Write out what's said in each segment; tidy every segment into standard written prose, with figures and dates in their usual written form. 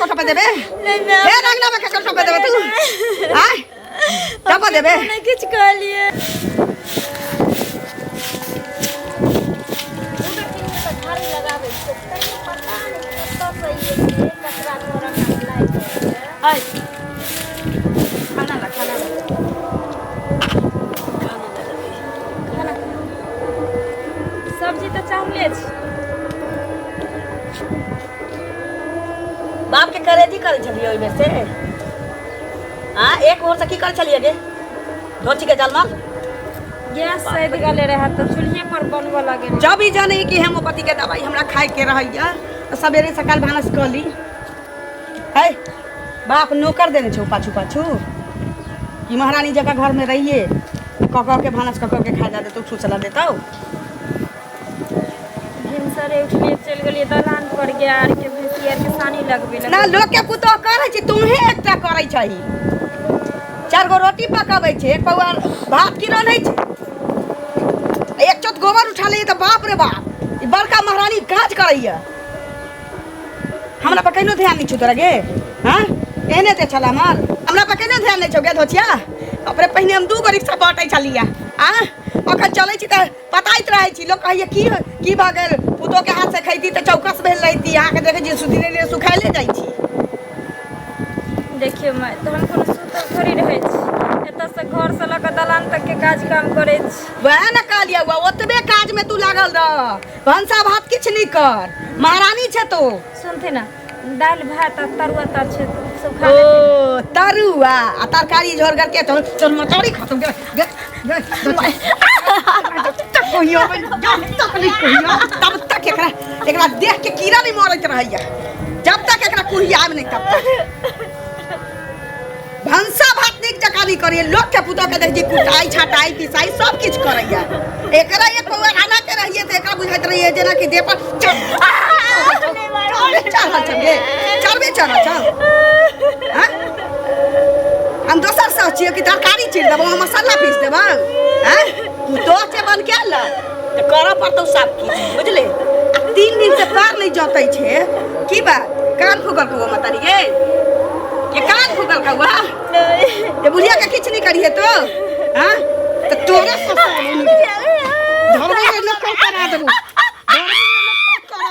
को ठोपे देबे फेर अंगना में के ठोपे देबे तू हां ठोपे देबे नहीं कुछ कह लिए हाय खाना ला सब्जी तो चावले बाप के करे थी कर छलिए ओइ में से हां एक और से की कर छलिए गे धोची के जल में गैस सैद गले रहा तो चूल्हे पर बनवा लगे जब ही जाने कि हेमोपैथी के दवाई हमरा खाए के रहैया तो सवेरे सकाल भानस कली है बाप नौकर देने छो पाछू पाछू कि महारानी जगह घर में रहिए कक के भानस कक के खा जा दे तो छुसला देता भिनसरे उठिए चल गेलिए दलान पर गया आर के भैंसियर के सानी लगबे ना लोग के पुतो करे छी तुम्हे एकटा करे छही 4 गो रोटी पकाबै छे एक पौआ भात की रनै छे एक चोट गोबर उठा ले तो बाप रे बाप ई बड़का महारानी काज करैया हमरा पर कहिनो ध्यान नहीं छु तोरा गे हां एने ते छला मार हमरा पर कहिनो ध्यान नहीं छौ गे धोचिया अपने पहिने हम 2 गो रिक्शा बाटै छलिया हां अखन चलै छी त पताइत रहै छी लोग कहैया की भ गेल पुतो के हाथ से खैती त चौकस भेल रहिती आके देखे जी सुदिने ले सुखाइले जाइ छी देखियो मैं तो हम कोनो सुतल थोड़ी रहै छी एत से घर से लक दलान तक के काज काम करै छी वह न कालिया हुआ ओतबे काज में तू लागल रह भंसा भात किछ नहीं कर महारानी छे तो सुनते ना दाल भात और तरुआ तर छे सब खा ले ओ तरुआ आ तरकारी झोर करके चल मटोरी खत्म गे तक कोहियो तक नहीं कोहियो तब तक एकरा देख के कीड़ा नहीं मरत रहैया जब तक एकरा कोहिया नहीं तब तक भंसा भात निक जका नहीं करिए लोग के पुतो के देख जी कुटाई छटाई पिसाई सब कुछ करैया एकरा एक पौआ खाना के रहिए त एकरा बुझाइत रहिए जेना कि देह पर चल हां हम दोसर से छिए कि तरकारी चीर देबो मसाला पीस देबो हैं पुतो से बन के ल त कर पर तो सब की बुझले 3 दिन से पार नहीं जतै छे की बात कान फुगल को मतारी गे ये कान फुगल का हुआ ये बुढ़िया का किछ नहीं करिए तो हां तो तोरे सब धर्म में लोग करा देबो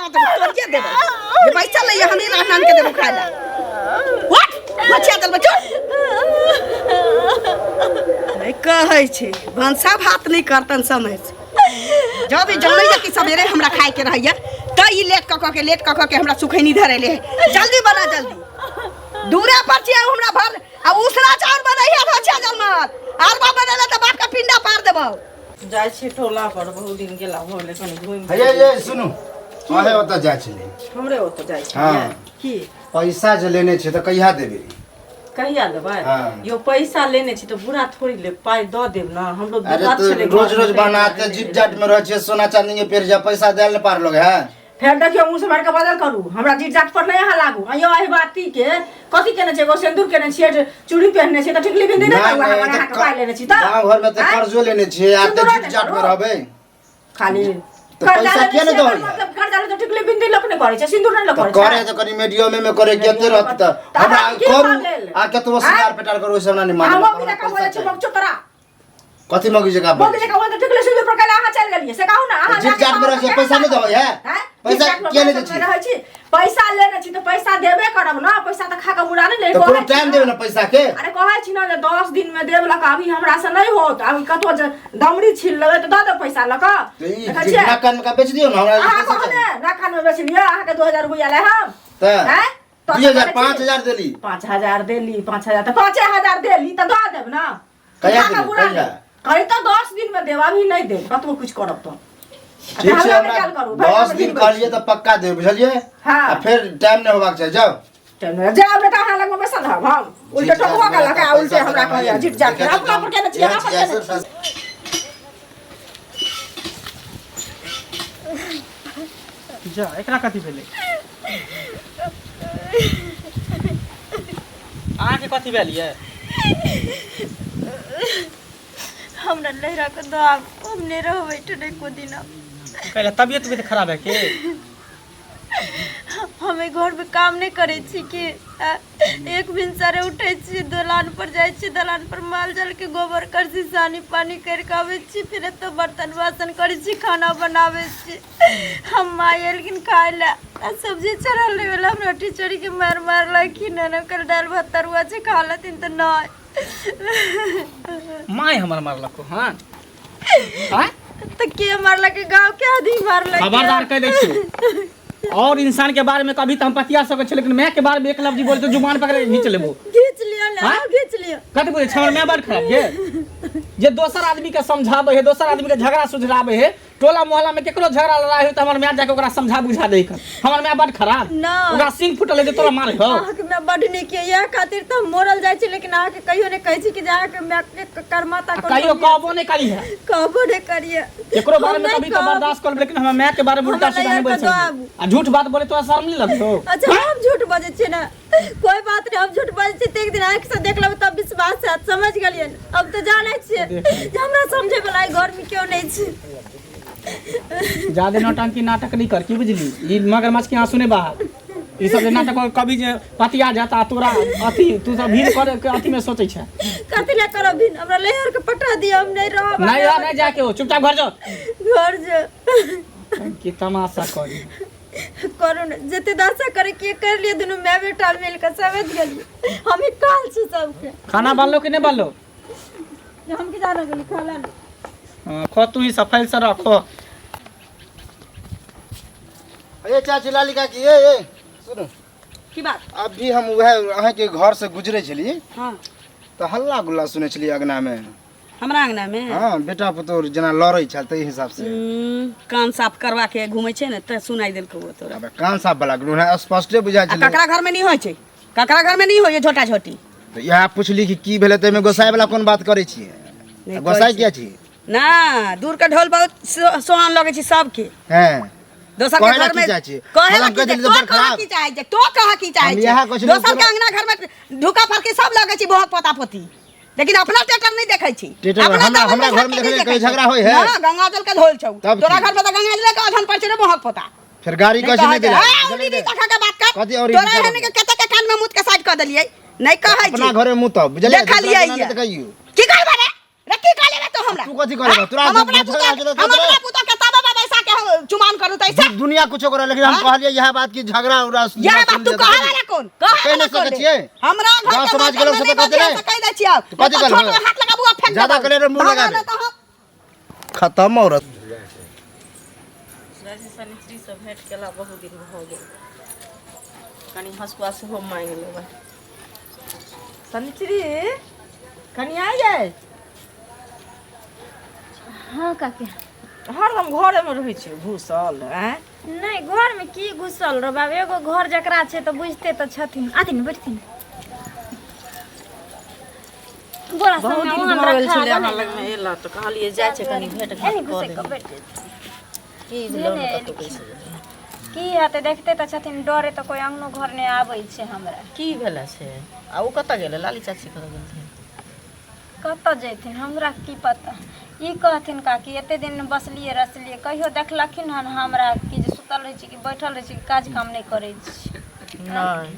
तोरिए देबो ये पैसा ले हमें राहनान के देबो खाला व्हाट बच्चा दल बच्चो नहीं कहै छे भंसा भात नहीं करतन समय से जब भी जानैया कि सवेरे हमरा खाए के रहैया त ई लेट कक के हमरा सुखैनी धरे ले जल्दी बना जल्दी दूरे पर छी हमरा भर आ उसरा चाउर बनैया धोछा जलमत आलवा बनेला त बाप का पिंडा पार देबो जाय छी टोला पर बहुत दिन गेला होले कनी घुम हे सुनु अहे ओत जाय छले हमरे ओत जाय छी हां की पैसा जे लेने छे त कहिया देबे कहिया देबै यो पैसा लेने छी तो बुरा थोड़ी ले पाई द देब ना हम लोग अरे तो रोज रोज बनाते जिप जाट में रह छे सोना चांदी के पेर जा पैसा देल न पार लोग है फेर देखियो मुंह से मार के बदल करू हमरा जिप जाट पर नहीं यहाँ लागू अयो आही बाती के कथि केने छे गो सिंदूर केने छे चूड़ी पहनने छे त टिकली बिंदी नहीं करवा हमरा के पाई लेने छी त गांव घर में त कर्जो लेने छे आ त जिप जाट में रहबे खाली पैसा के न दो मतलब कर्जा ले तो टिकली बिंदी लोग ने करे छे सिंदूर नहीं करे छे करे तो कनी मीडियम में करे केते रहत त हमरा करू आ केतो सिंगार पेटार करू सब ना नहीं मान हम भी देखा होय छे बक चतरा कथि मगी जगह बोल के कहू त टिकली सिंदूर पर कला चल गेलिए से कहू ना अहाँ जिप जाट में रह पैसा नहीं दो है पैसा के ले छी पैसा लेने छी तो पैसा देबे करब ना पैसा त खा के बुरा नहीं ले तो कोनो टाइम देबे ना पैसा के अरे कहै छी ना 10 दिन में देब लका अभी हमरा से नहीं होत अभी कतो दमड़ी छिल लेबे त द दे पैसा लका जितना कान का बेच दियो ना हमरा पैसा ना कान में बेच लिया अहाँ के 2000 रुपया ले हम त हैं 2000 5000 देली 5000 देली 5000 त 5000 देली त द देब ना कहिया कहिया कहि त 10 दिन में देब अभी नहीं देब कतो कुछ करब तो ठीक है हमरा 10 दिन करिए तो पक्का दे बुझलिए हां फिर टाइम नहीं होबाक चाहिए जाओ टाइम जाओ बेटा हां लग में बैसल हम उल्टे टोकवा का लगा उल्टे हमरा कहया जिट जाट अपना पर केना छिया पर जा एकरा कथि भेले आके कथि भेलिए हमरा लहरा के दाब हमने रहबै ठने को दिन कहला तबियत भी खराब है के हमें घर में काम नहीं करे छी कि एक भिनसरे उठे छी दलान पर जाए छी दलान पर माल जाल के गोबर कर छी सानी पानी कर के आवे छी फिर तो बर्तन बासन करे छी खाना बनावे छी हम माय लेकिन खाए ला सब्जी चढ़ल रहे वाला हम रोटी चोरी के मार मार लखिन न कल दाल भात तरुआ छी खा लेतिन तो ना माय हमर मारलको हां हां तो के मारला के गांव के आदमी मारला खबरदार कह दै छी और इंसान के बारे में कभी तो हम पतिया सके छ लेकिन मैं के बारे में एक लफ्ज बोले तो जुबान पकड़ खींच लेबो खींच लियो ना खींच लियो कत बोले छमर में बड़ खराब जे दोसर आदमी के समझाबे है दोसर आदमी के झगड़ा सुझराबे है टोला मोहल्ला में केकरो झगड़ा लड़ाई हो त हमर मैं जाके ओकरा समझा बुझा दे कर हमर मैं बड़ खराब ना ओकरा सिंह फुटल है जे तोरा मारे हो के मैं बड़ नहीं के या खातिर त मोरल जाय छी लेकिन आ के कहियो ने कहै छी कि जा के मैं कर्माता को कहियो कहबो नहीं करी है कहबो नहीं करिए केकरो बारे में कभी तो बर्दाश्त कर लेकिन हमर मैं के बारे में उल्टा सीधा नहीं बोल सकते आ झूठ बात बोले तो शर्म नहीं लगतो अच्छा हम झूठ बजे छी ना कोई बात नहीं हम झूठ बजे छी एक दिन आंख से देख लेब तब विश्वास है समझ गेलिए अब तो जाने छी हमरा समझे वाला घर में क्यों नहीं छी ज्यादा नौटंकी नाटक नहीं कर की बुझली ई मगरमच्छ के आंसू ने बाहर ई सब नाटक कभी जे पतिया जाता तोरा अथी तू सब भीड़ कर के अथी में सोचै छै कथि ले करब भीड़ हमरा लेहर के पटा दियो हम नहीं रहब नहीं यार नहीं जाके हो चुपचाप घर जाओ घर जो की तमाशा करी करू न जते दशा करे के कर लिए दोनों मैं बेटा मिल के समझ गेली हम ही काल छी सबके खाना बनलो कि नहीं बनलो हम के जाना गेली खाला नहीं हां खो तू ही सफाई से रखो ए चाची लाली का की ए सुनो की बात अभी हम वह अहाँ के घर से गुजरे छली हां तो हल्ला गुल्ला सुने छली अगना में हमरा अंगना में हां बेटा पुतोर जना लड़ै छल तै हिसाब से कान साफ करवा के घुमै छै ने त सुनाई देल को तोरा अब कान साफ वाला गुण है स्पष्ट बुझा छल ककरा घर में नहीं होय छै ककरा घर में नहीं होय छोटा छोटी तो यह पूछली कि की भेले तै में गोसाई वाला कोन बात करै छी गोसाई क्या छी ना दूर के ढोल बहुत सोहान लगे छै सबके हैं दोसर के घर में कहेला कि तो कहा की चाहे छै तो कहा की चाहे छै दोसर के अंगना घर में ढुका फर के सब लगे छै बहुत पोता पोती लेकिन अपना टेटर नहीं देखै छी हमरा घर में देखले कहीं झगड़ा होय है हां गंगाजल के ढोल छौ तोरा घर में तो गंगाजल के अधन पर छै बहुत पोता फिर गाड़ी कैसे नहीं दिला हां उनी तखा के बात कर तोरा हने के कते के कान में मुत के साइड कर देलिए नहीं कहै छी अपना घर में मुत बुझले देखा लिया की करबे रे रखी काले में तो हमरा तू कथि करबे तोरा हम अपना पुता के तबा पैसा के चुमान करू त ऐसा दुनिया कुछ करे लेकिन हम कहलिए यह बात की झगड़ा उरा यह बात तू कहा वाला कौन कह नहीं सके छिए हमरा घर गांव समाज के लोग से तो कहते नहीं कह दै छियै तो कथि कर हाथ लगाबू आ फेंक ज्यादा करे रे मुंह लगा दे खत्म औरत सनित्री से भेंट केला बहुत दिन भ गेल कनी हसुआ से हो मांग लेबे सनित्री कनी आ जाए हां काके हरदम घरे में रहै छै घुसल हैं नहीं घर में की घुसल रो बाबू एगो घर जकरा छै तो बुझते तो छथिन आथिन बैठथिन बोला बहुत दिन सामने भ गेल रखा छले हमरा लग में एला तो कहलिए जाय छै कनी भेंट घाट घुसे कर के बैठ की लोन कतो कैसे की हेतै देखते तो छथिन डरे तो कोई अंगनो घर नहीं आबै छै हमरा की भेला छै आ उ कत गेल लाली चाची कर गेल छै कतऽ जैथिन हमरा की पता ई कहथिन काकी एते दिन बसलिए रसलिए कहियो देखलखिन हन हमरा कि जे सुतल रहै छी कि बैठल रहै छी कि काज काम नहीं करै छी नहीं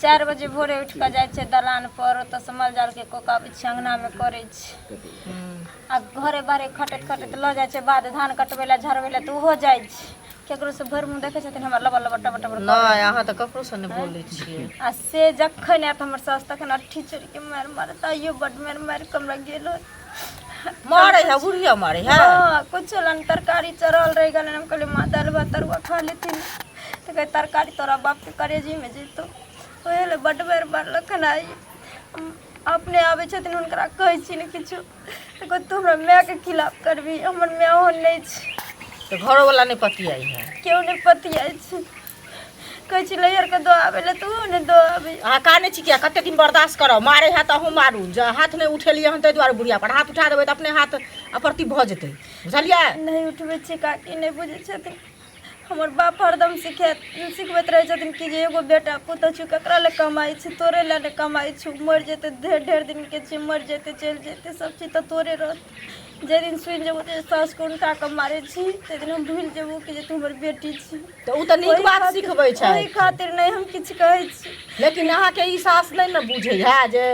4 बजे भोरे उठ के जाय छै दलान पर तो समल जाल के कोका बिछ अंगना में करे छै आ घरे बाहरे खटत खटत ल जाय छै बाद धान कटबै ला झरबै ला तो हो जाय छै केकरो से भर मुंह देखे छथिन हमर लबल लबल टबर टबर नहीं अहाँ तो ककरो से नहीं बोलै छियै आ से जखन आत हमर सास तखन अट्ठी चोरी के मार मार ताइयो बड मार कमरा गेलो मारे है बुढ़िया मारे है हां कुछ लन तरकारी चरल रह गेल हम कहले मां दाल भात तरुआ खा लेथिन तो कहे तरकारी तोरा बाप के करेजी में जइतो ओहेले बड बेर मारलखन आई अपने आवे छथिन हुनकरा कहै छी ने किछु तो कहै तू हमरा माय के खिलाफ करबी हमर माय हो नहीं छै तो घरो वाला नहीं पतियाई है क्यों नहीं पतियाई छै कहै छी लैयर के दो आवे ले तू ने दो आवे अहाँ काने छी क्या कते दिन बर्दाश्त करो मारे है तो हम मारू जे हाथ नहीं उठेलिए हम तै द्वारे बुढ़िया पर हाथ उठा देबै तो अपने हाथ अप्रति भ जेतै बुझलिए नहीं उठबै छी काकी नहीं बुझै छथिन हमर बाप हरदम सिखबैत रहे छथिन कि जे एगो बेटा पुतौ छु ककरा ले कमाई छै तोरे ले कमाई छु मर जेते ढेर दिन के छै मर जेते चल जेते सब चीज तो तोरे रहत जे दिन सुन जेबो ते सास को उल्टा के मारे छी ते दिन हम भूल जेबो कि जे तू हमर बेटी छी। तो उ त नीक बात सिखबै छै। ओहि खातिर नहीं हम किछ कहै छी। लेकिन अहाँ के ई सास नहीं न बुझै है जे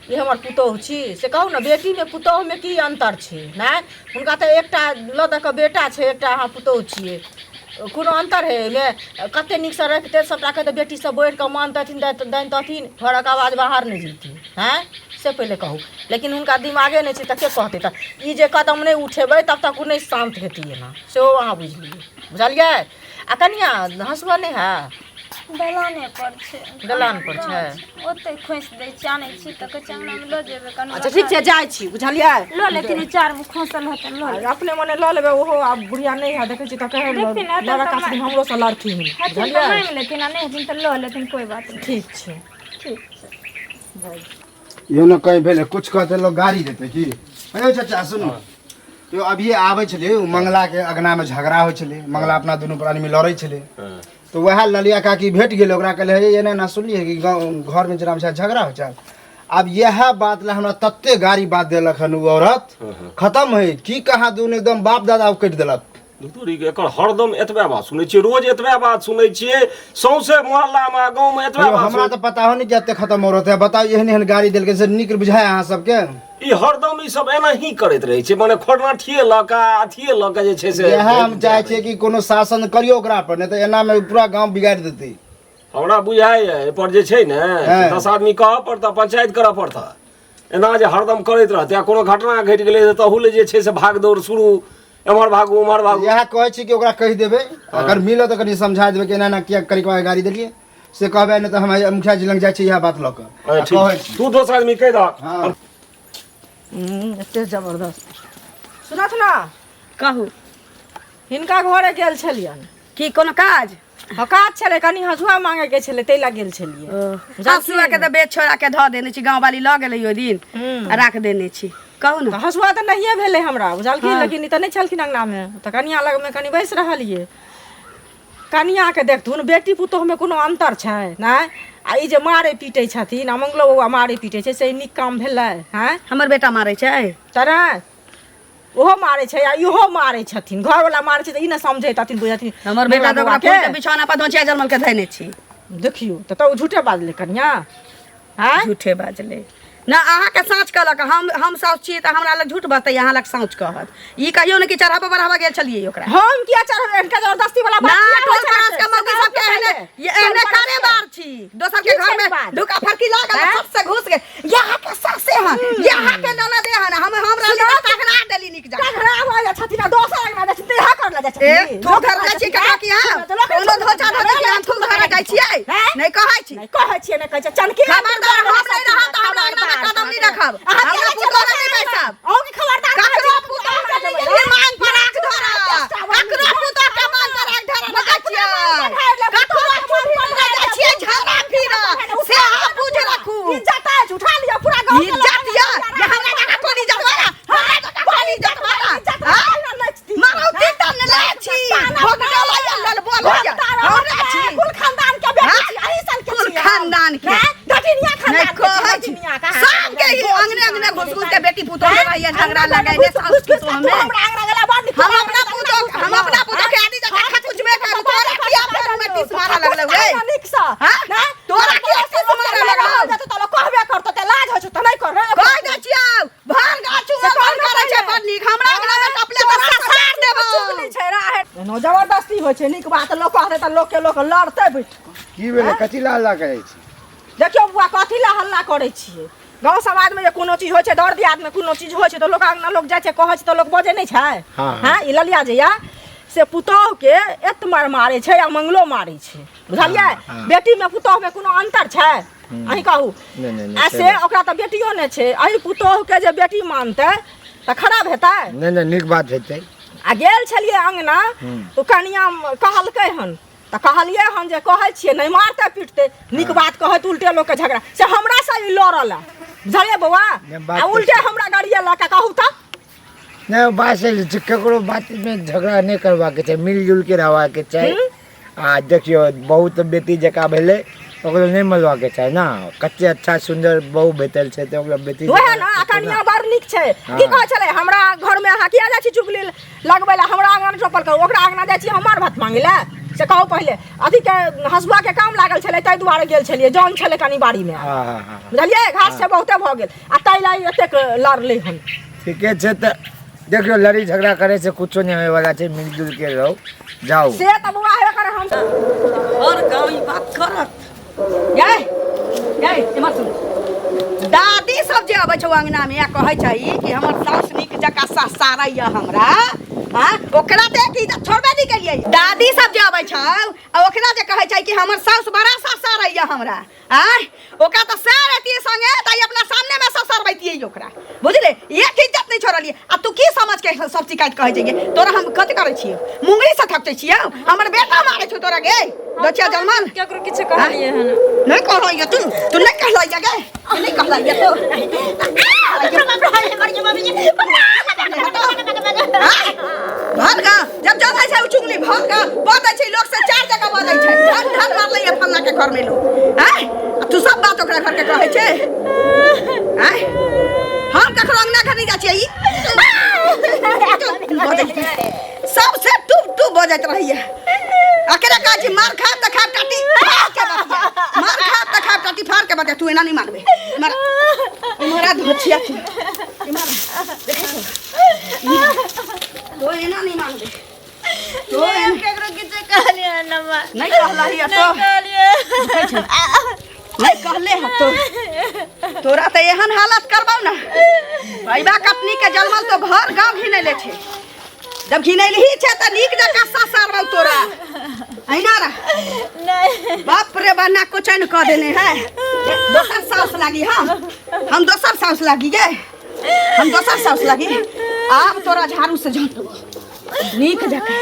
ये हमर पुतोह छी। से कहू न बेटी में पुतोह में की अंतर छै नै? हुनका त एकटा ल द के बेटा छै, एकटा अहाँ पुतोह छियै। कोनो अंतर है एहिमे? कते नीक से रखते सबटा के त बेटी सब बैठ के मानतथिन दैतथिन, घरक आवाज बाहर नहीं जेतै हैं? से पहले कहू। लेकिन हुनका दिमागे नहीं छै त के कहतै? त ई जे कदम नहीं उठेबै तब तक उ नहीं शांत हेतियै ना, सेहो अहाँ बुझलियै। बुझलियै? आ कनिया हँसुआ नहीं है? दलाने पर छै। दलान पर छै। ओते खोस दै जानै छी त के चांगना में ल जेबै कनी। अच्छा ठीक छै, जाइ छी। बुझलियै? ल लेकिन चार में खोसल हतन ल ले। अपने मने ल लेबै। ओहो आब बुढ़िया नहीं है, देखै छी त कहे लड़का से हमरो से लड़थिन। बुझलियै? नहीं लेकिन नहीं हथिन त ल लेकिन कोई बात नहीं। ठीक छै। ठीक छै। यो न कहीं भेले कुछ कहते लोग गाड़ी देते की? अरे चाचा सुनो, तो अब ये आवे छले उ मंगला के अगना में झगड़ा हो छले। मंगला अपना दोनों प्राणी में लड़ै छले। तो वह ललिया काकी भेट गेल, ओकरा कहले हे ये ना सुनलिए कि घर में जरा में झगड़ा हो चल। अब यह बात ला हमरा तत्ते गाड़ी बात देलक हन उ औरत, खत्म है की कहा दून एकदम बाप दादा कट देलक। तोरी के एकर हरदम एतबे बात सुनै छियै, रोज एतबे बात सुनै छियै, सौंसे मोहल्ला में गांव में एतबे बात। हमरा तो पता हो नहीं जते खत्म हो रहते। बताओ एहन एहन गाड़ी देलके से निक बुझाय अहाँ सबके? ई हरदम ई सब एना ही करैत रहै छै, माने खोरना ठिए लका अथिए लका जे छै से। यह हम चाहे छियै कि कोनो शासन करियो ओकरा पर, नहीं तो एना में पूरा गांव बिगाड़ देतै। हमरा बुझाय ए पर जे छै ने 10 आदमी कहऽ पड़ता, पंचायत करऽ पड़ता। एना जे हरदम करैत रहतै आ कोनो घटना घटि गेलै त तहुले जे छै से भाग दौड़ शुरू, एमहर भागू उमहर भागू। यह कहै छी कि ओकरा कहि देबै, अगर मिलो तो कनी समझा देबै कि एना एना किया करी के गाड़ी देलिए से कहबै, नहीं तो हम मुखिया जी लग जाइ छी यह बात ल के। कहै छी तू दोसर आदमी कह द। हां एते जबरदस्त। सुनत ना, कहू हिनका घरे गेल छलियन। की कोनो काज? हकात छलै, कनी हसुआ मांगे के छलै, तै ला गेल छलियै। हसुआ के त बेच छोड़ा के ध देने छी, गांव वाली ल गेलै ओइ दिन आ राख देने छी। कहू ना। हसुआ त नहिए भेलै हमरा, बुझलखिन? लेकिन ई त नहीं छलखिन अंगना में, त कनिया लग में कनी बैस रहलियै। कनिया के देखथुन बेटी पुतोह में कोनो अंतर छै नै? आ ई जे मारे पीटे छथिन, आ मंगलो बउआ मारे पीटे छै, से नीक काम भेलै? हैं? हमर बेटा मारै छै? तरा ओहो मारे छै आ इहो मारे छथिन। घर वाला मारे छै त ई न समझैतथिन बुझथिन। हमर बेटा त ओकरा फूल के बिछौना पर धोचिया जन्मल के धैने छी। देखियो त उ झूठे बाजले कनिया। हैं? झूठे बाजले ना, अहाँ के साँच कहलक। हम साउच छी त हमरा लग झूठ बतै, अहाँ लग साउच कहत। ई कहियो न कि चढ़ावा बढ़ावा गेल छलिए ओकरा। हम किया चढ़ इनका जबरदस्ती वाला बात ना, किया टोल होय पड़ोस के मौगी सब के एहने ये एहने करे बार छी। दोसर के घर में ढुका फरकी लागल, सब से घुस गए। यहाँ के सासे हन, यहाँ के ननदे हन, हमरा लिए टकरा देली निक जा। टकरा होय छथिन आ दोसर अंगना जाइ छथिन, इहा कर ले जाइ छथिन। ए थो घर जाइ छी कहा कि हम कोनो धोचा धोची के हम थूक धरे जाइ छियै? नहीं कहै छी। नहीं कहै छियै, नहीं कहै छै चनकी खबरदार हम नहीं रहत, हमरा अंगना में कदम नहीं रखब। हमरा पुतोह नहीं बैसब। औ की खबरदार ककरो पुतोह के नहीं मान पर आंख धरा, ककरो पुतोह के मान पर आंख धरा न जाइ छियै। ककरो पुतोह पर जाइ छियै झगड़ा फिरा, से आप बुझ रखू। इज्जत है, उठा लिया पूरा गांव। इज्जत ये हमरा जगह कोनी जगवाना, हमरा जगह कोनी जगवाना। मारो तीतन न ले छी, भोगला लल बोल हमरा छी। कुल खानदान के बेटी छी, अही सन के कुल छी। खानदान के डटिनिया खानदान नहीं कहै छी। सब के ही अंगने अंगने घुस घुस के बेटी पुतोह में रहिए झगड़ा लगाइने सास के तो हमें। हमरा अंगना गेला बड़ निक। हम अपना पुतोह के आदि जगह खकुज में कर तोरा किया पेट में टिस मारा लगले वे। निक सा हां तोरा किया टिस मारा लगले? जत तलो कहबे करतो त लाज हो छ त नहीं कर रे। कह दे छियौ भार गाछू में कौन करे छै बड़ निक, हमरा अंगना में टपले त सार देबो। नहीं छै राहे नो जबरदस्ती होय छै। निक बात लोग कहते त लोग के लोग लड़ते बैठ की भेले कथि ला ला कहै छी? देखियो बुआ कथी ला हल्ला करे छिए? गांव समाज में जे कोनो चीज होय छै, दर दियाद में कोनो चीज होय छै त लोग अंगना लोग जाय छै कहै छै त लोग बजे नहीं छै? हां ई ललिया जे या से पुतोह के एत मारे छै आ मंगलो मारे छै, बुझलियै? बेटी में पुतोह में कोनो अंतर छै? अही कहू। ऐसे ओकरा त बेटियो ने छै, अही पुतोह के जे बेटी मानते त खराब हेतै? नहीं नहीं निक बात हेतै। आ गेल छलिए अंगना तो कनिया कहलकै हन त कहलिए हन जे कहै छिए नहीं मारते पीटते, निक बात कहत उल्टे लोग के झगड़ा से हमरा से ई लड़ल है, बुझलिए बउआ? आ उल्टे हमरा गाड़िया ला के कहू त नहीं बात से केकरो बात में झगड़ा नहीं करवा के छै, मिलजुल के रहवा के छै। आ देखियो बहुत बेटी जका भेले ओकरा नहीं मलवा के चाहे ना कच्चे अच्छा सुंदर बहु बेटल छै तो ओकरा बेटी वह ना कनिया बड़ नीक छै की कहै छलै हमरा घर में अहाँ किया जाइ छी चुगली लगबै ला हमरा आंगन चोपल करू ओकरा आंगना जाइ छी हमर भात मांगे ला से कहू पहले अथी के हसुआ के काम लागल छलै ताहि दुआरे गेल छलियै जौन छलै कनी बाड़ी में बुझलियै घास से बहुते भ गेल आ ताहि लाई एतेक लड़लै हन ठीके छै त देखियो लड़ी झगड़ा करे से कुछो नहीं होए वाला छै मिलजुल के रहो जाओ से त बुआ हे करे हम और गाँव ई बात करत याय इमर सुन दादी सब जे अबै छौ अंगना में कहै छै कि हमर सास नीक जका सारैया हमरा हां ओकरा ते की छोड़बे नहीं केलिए दादी सब जे अबै छौ आ ओकरा जे कहै छै कि हमर सास बड़ा सारैया हमरा हां ओकरा त सार एतिए संगे ताई अपना सामने में ससरबैतिए ओकरा बुझले एक इज्जत नहीं छोड़लिए आ तू की समझ के सब शिकायत कहै छै तोरा हम कथि करै छियै मुंगरी से थपते छियै हमर बेटा मारै छौ तोरा गे दचिया जलमान केकरो किछु कहलिए हन नहीं कहलिए तू नहीं कहलिए गे नहीं कहलिए तो भाग जब जाबै छै चुगली भाग बदै छै लोग से चार जगह बदै छै ढन ढन मारलै ये फल्ला के घर में लोग हैं तू सब बात ओकरा घर के कहै छै हैं हम कखरो अंगना घर नहीं जाइ छियै सबसे टू बजैत रहिए अकेले काजी मार खा त खा टाटी मार खा त खा टाटी फाड़ के बता तू एना नहीं मारबे मारा धोछिया तो एना नहीं मारबे तो केकरो किछु कहलिए हन नहीं कहलही तो नहीं कहले ह तो तोरा तो एहन हालत करबौ ना भैबा कटनी के जलमल तो घर गांव घिनैले छे जब घिनैलही छे त नीक जका ससरबौ तोरा ऐना रे नहीं बाप रे बना कुछ न कह देने है दोसर सास लागी हम दोसर सास लागी गे हम दोसर सास लागी आब तोरा झाड़ू से झाँटबो नीक जका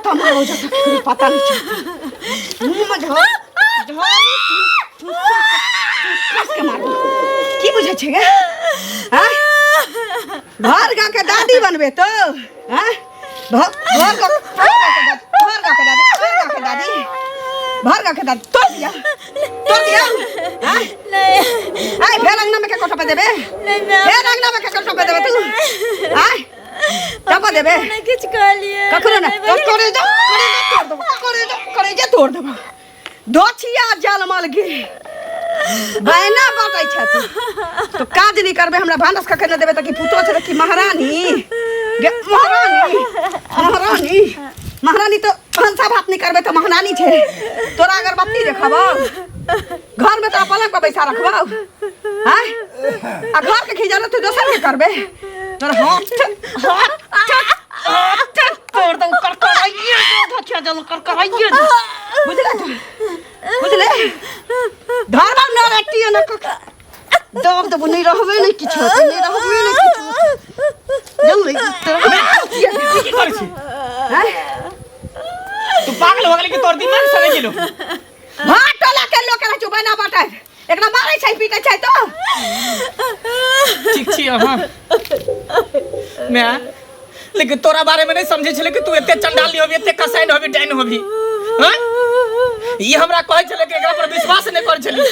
तो मारो जका पता नहीं चलता मुंह में झोर के मारो की बुझे छे गे हां घर गा के दादी बनबे तो हां घर गा के दादी तोड़ दिया हां नहीं आई फेर अंगना में के कोठा पे देबे फेर अंगना में के कोठा पे देबे तू हां चापा देबे नहीं किछु कहलिए कखरो ना करे जे तोड़ देबो दोछिया जलमल गे बहना बाटै छ तो काज नहीं करबे हमरा भानस खखे न देबे त कि पुतो छ कि महारानी गे महारानी तो भानसा भात नहीं करबे तो महारानी छे तोरा अगर बत्ती देखबो घर में तो पलंग पे बैसा रखबो हां आ घर के खिजाना तू दोसर के करबे तोरा हाथ तोड़ दो करकराइए धकिया जल करकराइए बुझले धरबा न रटिए न दब दब नहीं रहबे नहीं किछ नहीं रहबे नहीं किछ जल्दी की करै छी हैं तू पागल हो गेली कि तोर दिमाग सड़े गेलो भाट टोला के लोग के चुबना बाटे एकरा मारै छै पीटे छै तो ठीक छी हां मैं लेकिन तोरा बारे में नहीं समझे छले कि तू एते चंडाली होबी एते कसाइन होबी डाइन होबी हां ये हमरा कहै छले कि एकरा पर विश्वास नहीं कर छले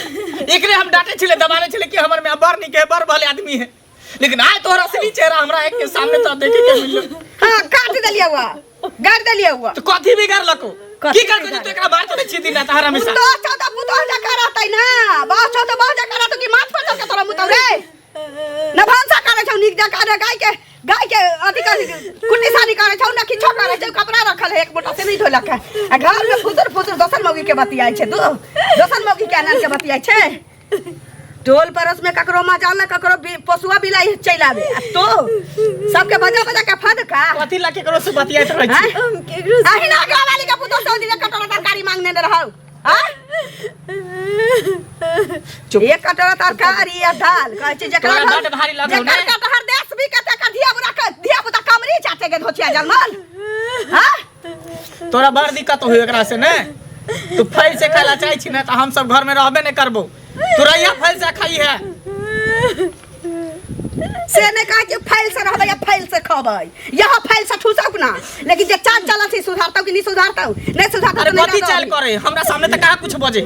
एकरे हम डांटे छले दबाने छले कि हमर में बर नहीं के बर भले आदमी है लेकिन आय तोरा असली चेहरा हमरा एक के सामने तो देखे के मिललो हां काट देलिया हुआ गाड़ देलिया हुआ तो कथी बिगाड़ लको की कर के तू एकरा बात तो छी दिन तार हमेशा तो चौदा पुतो जका रहतै ना बहुत चौदा बहुत जका रहतै कि माथ पर के तोरा मुतौ रे न भांसा करे छौ नीक जका रे गाय के अधिकार कुटी सानी करे छौ न किछो करे छौ कपड़ा रखल है एक मोटा से नहीं धोलक है आ घर में फुसर दोसर मौगी के बतियाई छै तू दोसर मौगी के आनन के बतियाई छै टोल परस में ककरो मजाल न ककरो पशुआ बिलाई चल आवे तो सबके बजा के फद का कथी ला केकरो से बतियाइत रहै छी हम केकरो आही ना गाँव वाली के पुतो सौ दिन कटोरा तरकारी मांगने रहौ हां एक कटोरा तरकारी या दाल कहै छै जकरा तोरा बड़ भारी लागौ ने जकर कटहर देश भी कते का धिया पुता कमरी चाटे के धोचिया जलमल हां तोरा बड़ दिक्कत होय एकरा से ने तू फैल से खाला चाहै छी ना त हम सब घर में रहबे नहीं करबो तोरा या फैल से खाई है से नहीं कहे कि फैल से रहबै या फैल से खबै यहाँ फैल से ठूसब ना लेकिन जे चाल चलन से सुधारतौ कि नहीं सुधारतौ नहीं सुधारतौ अरे तो कथी चाल करे हमरा सामने त का कुछ बजे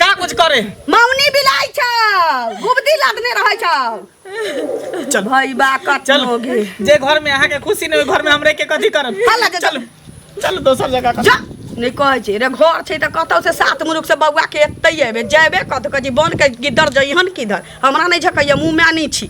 का कुछ करे मौनी बिलाई छौ गुबदी लदने रहै छौ चल भाई बा कट चल होगे जे घर में अहाँ के खुशी नहीं घर में हमरे के कथी करब हल्ला के चल चल दोसर जगह जा नहीं कहै छै रे घर छै त कतौ से सात मुरुख से बौआ के एतै एबे जेबे कत कजी बन के गिदर जइहन किधर हमरा नहीं झकैया मुंह में नहीं छी